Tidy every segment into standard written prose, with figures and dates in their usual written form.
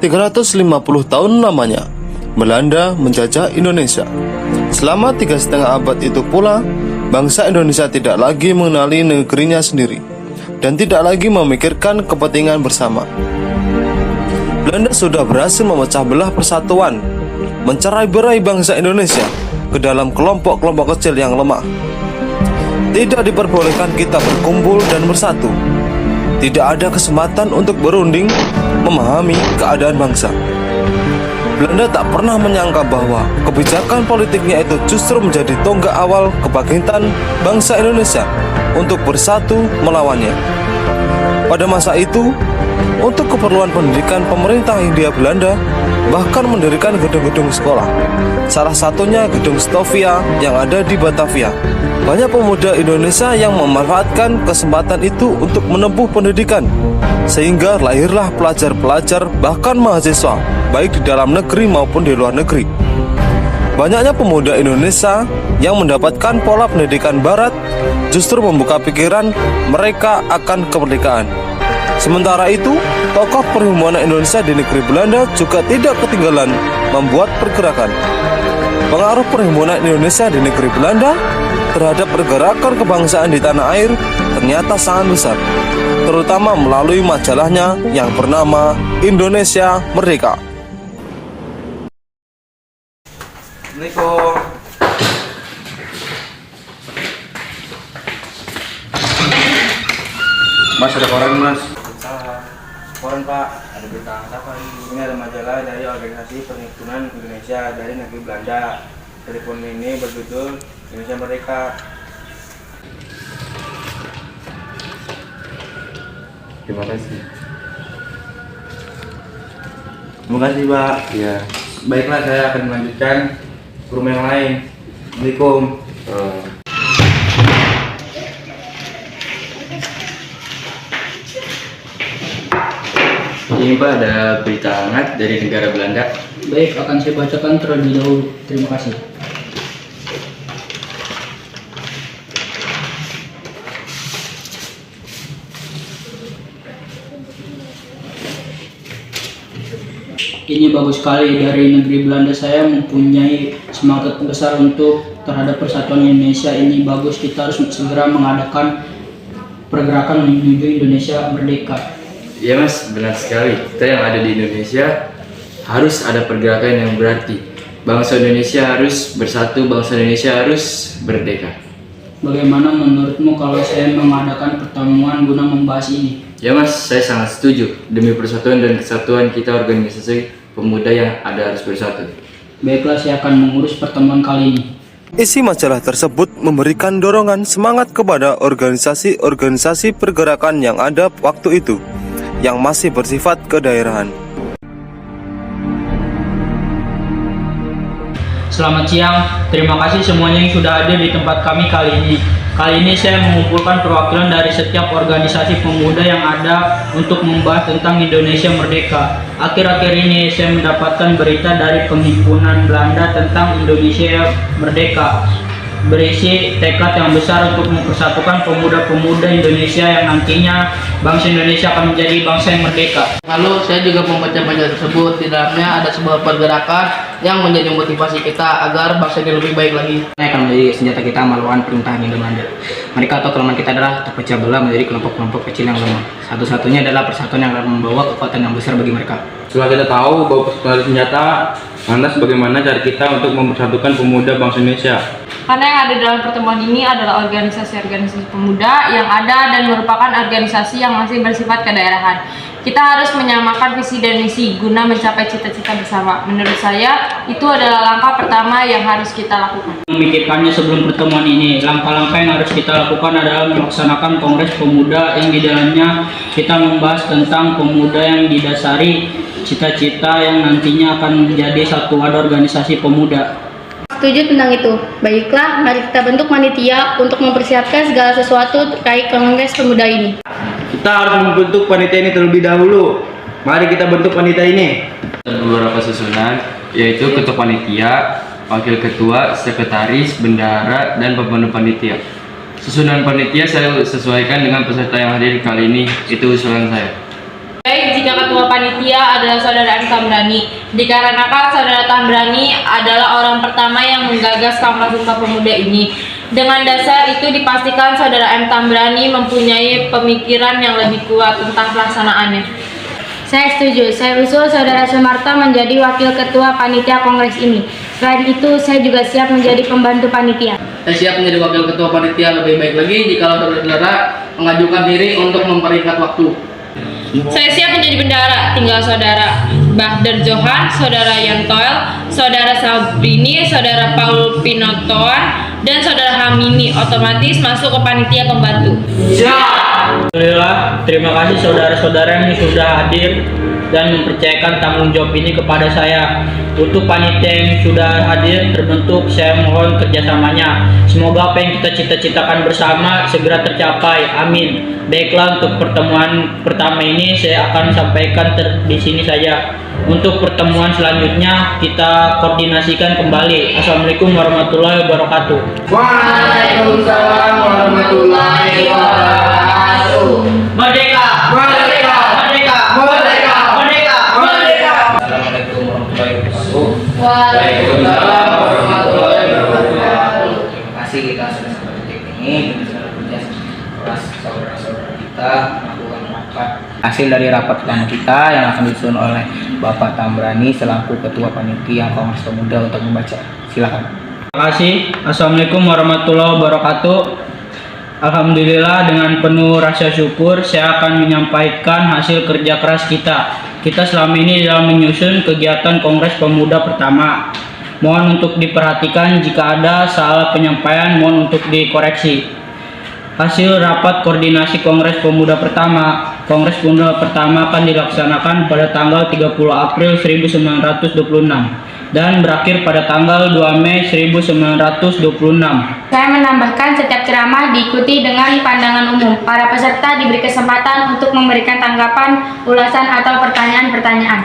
350 tahun lamanya Belanda menjajah Indonesia. Selama 3,5 abad itu pula, bangsa Indonesia tidak lagi mengenali negerinya sendiri dan tidak lagi memikirkan kepentingan bersama. Belanda sudah berhasil memecah belah persatuan, mencerai-berai bangsa Indonesia ke dalam kelompok-kelompok kecil yang lemah. Tidak diperbolehkan kita berkumpul dan bersatu. Tidak ada kesempatan untuk berunding memahami keadaan bangsa. Belanda tak pernah menyangka bahwa kebijakan politiknya itu justru menjadi tonggak awal kebangkitan bangsa Indonesia untuk bersatu melawannya. Pada masa itu, untuk keperluan pendidikan, pemerintah Hindia Belanda bahkan mendirikan gedung-gedung sekolah. Salah satunya Gedung Stovia yang ada di Batavia. Banyak pemuda Indonesia yang memanfaatkan kesempatan itu untuk menempuh pendidikan, sehingga lahirlah pelajar-pelajar bahkan mahasiswa, baik di dalam negeri maupun di luar negeri. Banyaknya pemuda Indonesia yang mendapatkan pola pendidikan barat justru membuka pikiran mereka akan kemerdekaan. Sementara itu, tokoh perhimpunan Indonesia di negeri Belanda juga tidak ketinggalan membuat pergerakan. Pengaruh perhimpunan Indonesia di negeri Belanda terhadap pergerakan kebangsaan di tanah air ternyata sangat besar, terutama melalui majalahnya yang bernama Indonesia Merdeka. Assalamualaikum. Mas, ada koran mas? Koran pak, ada berita apa ini? Ini ada majalah dari organisasi perhimpunan Indonesia dari negeri Belanda. Telepon ini berjudul Indonesia Merdeka. Terima kasih. Terima kasih pak. Ya. Baiklah, saya akan melanjutkan ke rumah yang lain. Assalamualaikum. Ini Pak, ada berita hangat dari negara Belanda. Baik, akan saya bacakan terlebih dahulu. Terima kasih. Ini bagus sekali, dari negeri Belanda saya mempunyai semangat besar untuk terhadap persatuan Indonesia. Ini bagus, kita harus segera mengadakan pergerakan menuju Indonesia merdeka. Ya Mas, benar sekali. Kita yang ada di Indonesia harus ada pergerakan yang berarti. Bangsa Indonesia harus bersatu, bangsa Indonesia harus merdeka. Bagaimana menurutmu kalau saya mengadakan pertemuan guna membahas ini? Ya Mas, saya sangat setuju. Demi persatuan dan kesatuan kita, organisasi pemuda yang ada harus bersatu. Baiklah, saya akan mengurus pertemuan kali ini. Isi majalah tersebut memberikan dorongan semangat kepada organisasi-organisasi pergerakan yang ada waktu itu, yang masih bersifat kedaerahan. Selamat siang, terima kasih semuanya yang sudah hadir di tempat kami kali ini. Kali ini saya mengumpulkan perwakilan dari setiap organisasi pemuda yang ada untuk membahas tentang Indonesia Merdeka. Akhir-akhir ini saya mendapatkan berita dari Perhimpunan Belanda tentang Indonesia Merdeka, berisi tekad yang besar untuk mempersatukan pemuda-pemuda Indonesia yang nantinya bangsa Indonesia akan menjadi bangsa yang merdeka. Lalu saya juga membaca majalah tersebut. Di dalamnya ada sebuah pergerakan yang menjadi motivasi kita agar bangsa ini lebih baik lagi. Ini akan menjadi senjata kita melawan pemerintahan Hindia Belanda. Mereka atau kelemahan kita adalah terpecah belah menjadi kelompok-kelompok kecil yang lemah. Satu-satunya adalah persatuan yang akan membawa kekuatan yang besar bagi mereka. Setelah kita tahu bahwa persatuan senjata, lantas bagaimana cara kita untuk mempersatukan pemuda bangsa Indonesia? Karena yang ada dalam pertemuan ini adalah organisasi-organisasi pemuda yang ada dan merupakan organisasi yang masih bersifat kedaerahan. Kita harus menyamakan visi dan misi guna mencapai cita-cita bersama. Menurut saya, itu adalah langkah pertama yang harus kita lakukan. Memikirkannya sebelum pertemuan ini, langkah-langkah yang harus kita lakukan adalah melaksanakan Kongres Pemuda yang di dalamnya kita membahas tentang pemuda yang didasari cita-cita yang nantinya akan menjadi satu wadah organisasi pemuda. Setuju tentang itu. Baiklah, mari kita bentuk panitia untuk mempersiapkan segala sesuatu terkait Kongres Pemuda ini. Kita harus membentuk panitia ini terlebih dahulu. Mari kita bentuk panitia ini. Ada beberapa susunan, yaitu ketua panitia, wakil ketua, sekretaris, bendahara, dan pemenuh panitia. Susunan panitia saya sesuaikan dengan peserta yang hadir kali ini. Itu usulan saya. Baik, jika ketua panitia panitia adalah Saudara M. Tambrani. Dikarenakan Saudara Tambrani adalah orang pertama yang menggagas Kongres Sumpah Pemuda ini. Dengan dasar itu dipastikan Saudara M. Tambrani mempunyai pemikiran yang lebih kuat tentang pelaksanaannya. Saya setuju. Saya usul Saudara Sumarto menjadi wakil ketua panitia kongres ini. Selain itu, saya juga siap menjadi pembantu panitia. Saya siap menjadi wakil ketua panitia lebih baik lagi jika saudara-saudara mengajukan diri untuk memperingkat waktu. Saya siap menjadi bendahara, tinggal Saudara Bahder Johan, Saudara Yantoel, Saudara Sabrini, Saudara Paul Pinotoan, dan Saudara Hamimi otomatis masuk ke panitia pembantu. Alhamdulillah, terima kasih saudara-saudara yang sudah hadir dan mempercayakan tanggung jawab ini kepada saya. Untuk panitia yang sudah hadir terbentuk, saya mohon kerjasamanya. Semoga apa yang kita cita-citakan bersama segera tercapai. Amin. Baiklah, untuk pertemuan pertama ini saya akan sampaikan di sini saja. Untuk pertemuan selanjutnya kita koordinasikan kembali. Assalamualaikum warahmatullahi wabarakatuh. Waalaikumsalam warahmatullahi wabarakatuh. Merdeka! Merdeka! Merdeka! Merdeka! Merdeka! Merdeka! Assalamualaikum warahmatullahi wabarakatuh. Waalaikumsalam warahmatullahi wabarakatuh. Terima kasih kita sudah sampai titik ini dengan segala kerja keras saudara-saudara kita melakukan rapat. Hasil dari rapat pertama kita yang akan disusun oleh Bapak Tambrani selaku Ketua Panitia Kongres Pemuda untuk membaca. Silakan. Terima kasih. Assalamualaikum warahmatullahi wabarakatuh. Alhamdulillah, dengan penuh rasa syukur saya akan menyampaikan hasil kerja keras kita. Kita selama ini dalam menyusun kegiatan Kongres Pemuda pertama. Mohon untuk diperhatikan jika ada salah penyampaian, mohon untuk dikoreksi. Hasil rapat koordinasi Kongres Pemuda pertama. Kongres Pemuda pertama akan dilaksanakan pada tanggal 30 April 1926 dan berakhir pada tanggal 2 Mei 1926. Saya menambahkan setiap ceramah diikuti dengan pandangan umum. Para peserta diberi kesempatan untuk memberikan tanggapan, ulasan, atau pertanyaan-pertanyaan.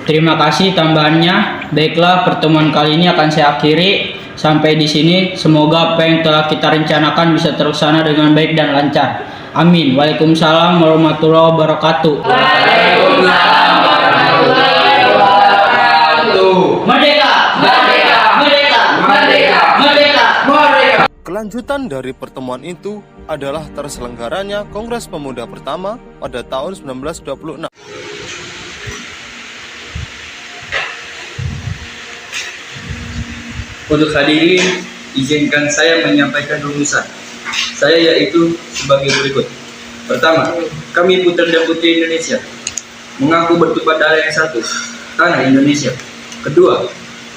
Terima kasih tambahannya. Baiklah, pertemuan kali ini akan saya akhiri. Sampai di sini, semoga apa yang telah kita rencanakan bisa terlaksana dengan baik dan lancar. Amin. Waalaikumsalam warahmatullahi wabarakatuh. Waalaikumsalam warahmatullahi wabarakatuh. Merdeka! Merdeka! Merdeka! Merdeka! Merdeka! Merdeka! Kelanjutan dari pertemuan itu adalah terselenggaranya Kongres Pemuda pertama pada tahun 1926. Untuk hadirin, izinkan saya menyampaikan rumusan. Saya yaitu sebagai berikut. Pertama, kami putra dan putri Indonesia mengaku bertumpah darah yang satu, tanah Indonesia. Kedua,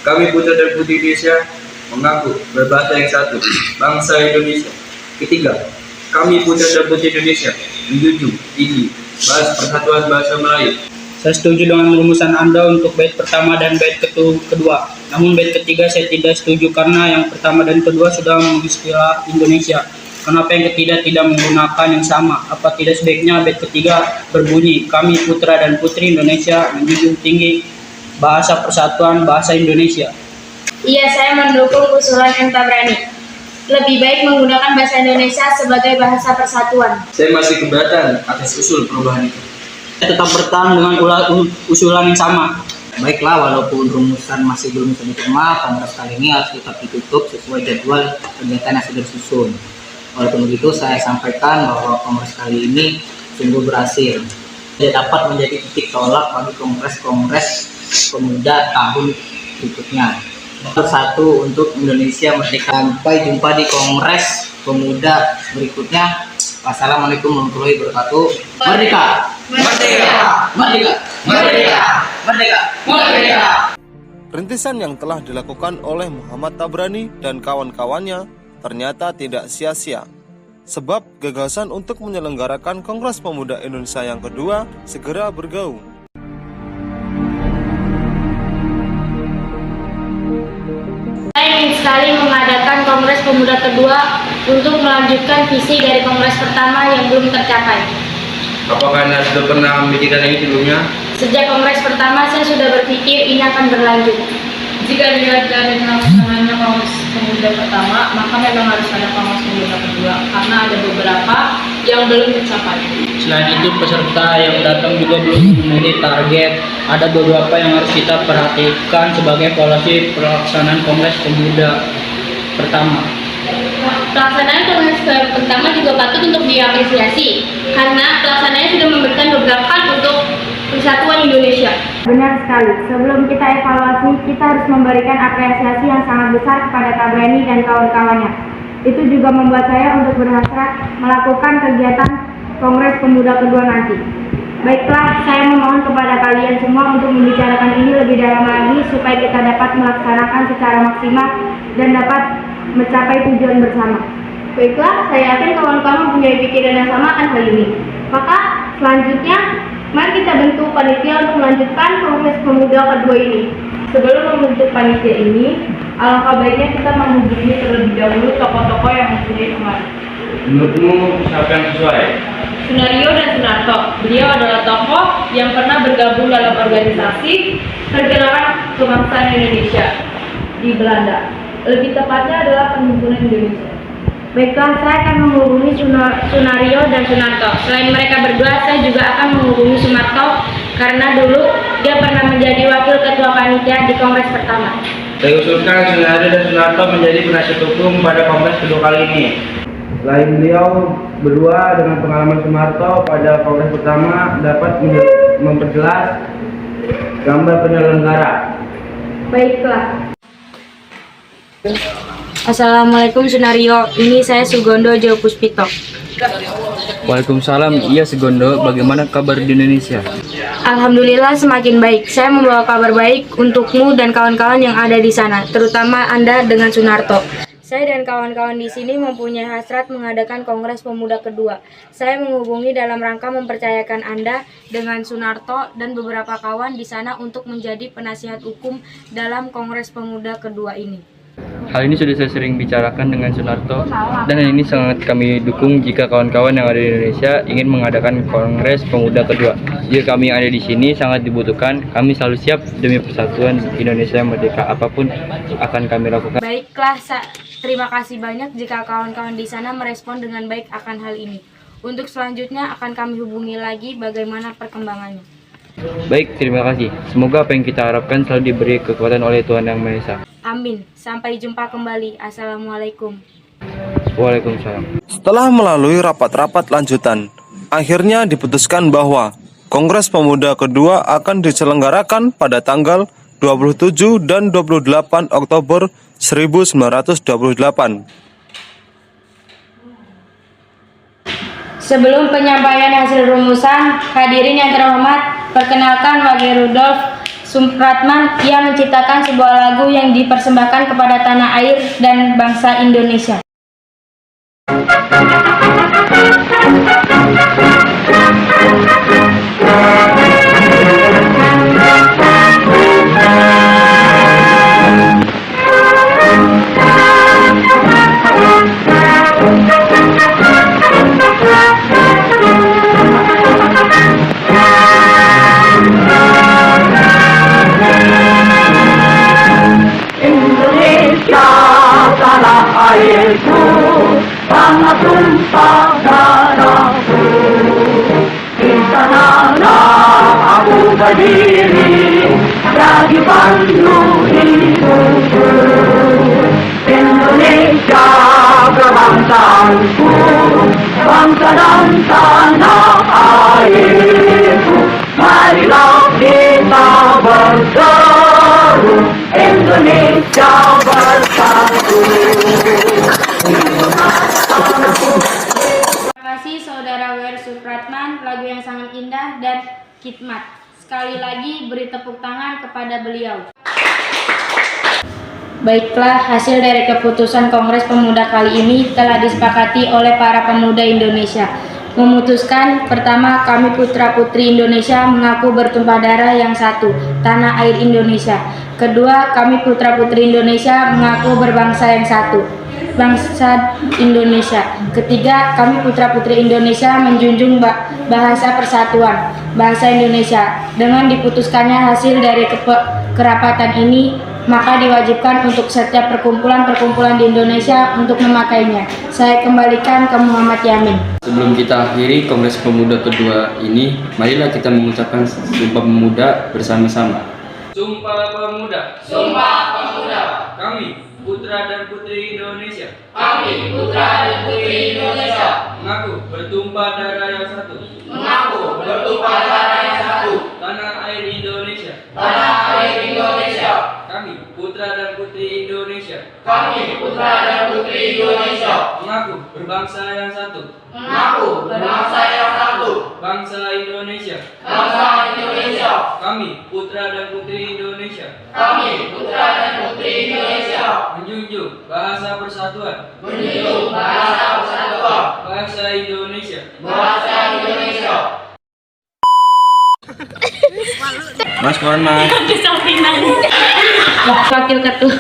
kami putra dan putri Indonesia mengaku berbahasa yang satu, bangsa Indonesia. Ketiga, kami putra dan putri Indonesia menjunjung tinggi persatuan bahasa Melayu. Saya setuju dengan rumusan Anda untuk bait pertama dan bait kedua. Namun bait ketiga saya tidak setuju karena yang pertama dan kedua sudah mengistilah Indonesia. Kenapa yang ketiga tidak menggunakan yang sama? Apa tidak sebaiknya bait ketiga berbunyi, kami putra dan putri Indonesia menjunjung tinggi bahasa persatuan bahasa Indonesia. Iya, saya mendukung usulan M. Tambrani. Lebih baik menggunakan bahasa Indonesia sebagai bahasa persatuan. Saya masih keberatan atas usul perubahan itu. Saya tetap bertahan dengan usulan yang sama. Baiklah, walaupun rumusan masih belum bisa diterima, kongres kali ini harus tetap ditutup sesuai jadwal kegiatan yang sudah disusun. Walaupun begitu, saya sampaikan bahwa kongres kali ini sungguh berhasil. Dia dapat menjadi titik tolak bagi kongres-kongres pemuda tahun berikutnya. Bersatu untuk Indonesia merdeka. Sampai jumpa di kongres pemuda berikutnya. Wassalamualaikum warahmatullahi wabarakatuh. Merdeka! Merdeka! Merdeka! Merdeka! Merdeka! Merdeka! Rintisan yang telah dilakukan oleh Muhammad Tambrani dan kawan-kawannya ternyata tidak sia-sia. Sebab gagasan untuk menyelenggarakan Kongres Pemuda Indonesia yang kedua segera bergaung. Saya ingin sekali mengadakan Kongres Pemuda kedua untuk melanjutkan visi dari Kongres pertama yang belum tercapai. Apakah Anda sudah pernah memikirkan ini sebelumnya? Sejak Kongres pertama saya sudah berpikir ini akan berlanjut. Jika dilihat dari pelaksananya Kongres Pemuda pertama, maka memang harus ada Kongres Pemuda kedua karena ada beberapa yang belum tercapai. Selain itu, peserta yang datang juga belum memenuhi target. Ada beberapa yang harus kita perhatikan sebagai evaluasi pelaksanaan Kongres Pemuda pertama. Pelaksanaan Kongres pertama juga patut untuk diapresiasi karena pelaksanaannya sudah memberikan beberapa hal untuk persatuan Indonesia. Benar sekali. Sebelum kita evaluasi, kita harus memberikan apresiasi yang sangat besar kepada Tabrani dan kawan-kawannya. Itu juga membuat saya untuk berhasrat melakukan kegiatan Kongres Pemuda kedua nanti. Baiklah, saya memohon kepada kalian semua untuk membicarakan ini lebih dalam lagi supaya kita dapat melaksanakan secara maksimal dan dapat mencapai tujuan bersama. Baiklah, saya yakin kawan-kawan mempunyai pikiran yang sama akan hal ini. Maka selanjutnya, mari kita bentuk panitia untuk melanjutkan Kongres Pemuda kedua ini. Sebelum membentuk panitia ini, alangkah baiknya kita menghubungi terlebih dahulu tokoh-tokoh yang mempunyai pengaruh. Menurutmu siapa yang sesuai? Sunario dan Sunarto. Beliau adalah tokoh yang pernah bergabung dalam organisasi pergerakan kebangsaan Indonesia di Belanda. Lebih tepatnya adalah Perhimpunan Indonesia. Baiklah, saya akan menghubungi Sunario dan Sunarto. Selain mereka berdua, saya juga akan menghubungi Sumarto karena dulu dia pernah menjadi wakil ketua panitia di Kongres pertama. Saya usulkan Sunario dan Sunarto menjadi penasihat hukum pada Kongres kedua kali ini. Selain beliau berdua dengan pengalaman Sumarto pada Kongres pertama dapat memperjelas gambar penyelenggara. Baiklah. Assalamualaikum Sunario, ini saya Sugondo Jawa Puspito. Waalaikumsalam, iya Segondo, bagaimana kabar di Indonesia? Alhamdulillah semakin baik. Saya membawa kabar baik untukmu dan kawan-kawan yang ada di sana, terutama Anda dengan Sunarto. Saya dan kawan-kawan di sini mempunyai hasrat mengadakan Kongres Pemuda kedua. Saya menghubungi dalam rangka mempercayakan Anda dengan Sunarto dan beberapa kawan di sana untuk menjadi penasihat hukum dalam Kongres Pemuda kedua ini. Hal ini sudah saya sering bicarakan dengan Sunarto, dan ini sangat kami dukung jika kawan-kawan yang ada di Indonesia ingin mengadakan Kongres Pemuda kedua. Jika kami yang ada di sini sangat dibutuhkan, kami selalu siap demi persatuan Indonesia yang merdeka. Apapun akan kami lakukan. Baiklah, terima kasih banyak jika kawan-kawan di sana merespon dengan baik akan hal ini. Untuk selanjutnya akan kami hubungi lagi bagaimana perkembangannya. Baik, terima kasih. Semoga apa yang kita harapkan selalu diberi kekuatan oleh Tuhan Yang Maha Esa. Amin. Sampai jumpa kembali. Assalamualaikum. Waalaikumsalam. Setelah melalui rapat-rapat lanjutan, akhirnya diputuskan bahwa Kongres Pemuda kedua akan diselenggarakan pada tanggal 27 dan 28 Oktober 1928. Sebelum penyampaian hasil rumusan, hadirin yang terhormat, perkenalkan Wakil Rudolf Supratman yang menciptakan sebuah lagu yang dipersembahkan kepada tanah air dan bangsa Indonesia. Indonesia tanah airku, tanah tumpah darahku. Di sanalah aku berdiri, jadi pandu hidupku. Indonesia kebangsaanku, bangsa dan tanah airku. Marilah kita berseru, Indonesia bersatu. Terima kasih Saudara W.R. Supratman, lagu yang sangat indah dan khidmat. Sekali lagi beri tepuk tangan kepada beliau. Baiklah, hasil dari keputusan Kongres Pemuda kali ini telah disepakati oleh para pemuda Indonesia. Memutuskan, pertama, kami putra-putri Indonesia mengaku bertumpah darah yang satu, tanah air Indonesia. Kedua, kami putra-putri Indonesia mengaku berbangsa yang satu, bangsa Indonesia. Ketiga, kami putra-putri Indonesia menjunjung bahasa persatuan, bahasa Indonesia. Dengan diputuskannya hasil dari kerapatan ini, maka diwajibkan untuk setiap perkumpulan-perkumpulan di Indonesia untuk memakainya. Saya kembalikan ke Muhammad Yamin. Sebelum kita akhiri Kongres Pemuda kedua ini, marilah kita mengucapkan Sumpah Pemuda bersama-sama. Sumpah Pemuda. Sumpah Pemuda. Kami, putra dan putri Indonesia. Kami, putra dan putri Indonesia. Mengaku bertumpah darah yang satu. Mengaku bertumpah darah yang satu. Tanah air Indonesia. Tanah air Indonesia. Kami, putra dan putri Indonesia. Kami, putra dan putri Indonesia. Mengaku berbangsa yang satu. Mengaku berbangsa yang satu. Bangsa Indonesia. Bangsa Indonesia. Kami, putra dan putri Indonesia. Kami, putra dan putri Indonesia. Menjunjung bahasa persatuan. Menjunjung bahasa persatuan. Bahasa Indonesia. Bahasa Indonesia. Mas, koran mas. Wakil Ketua.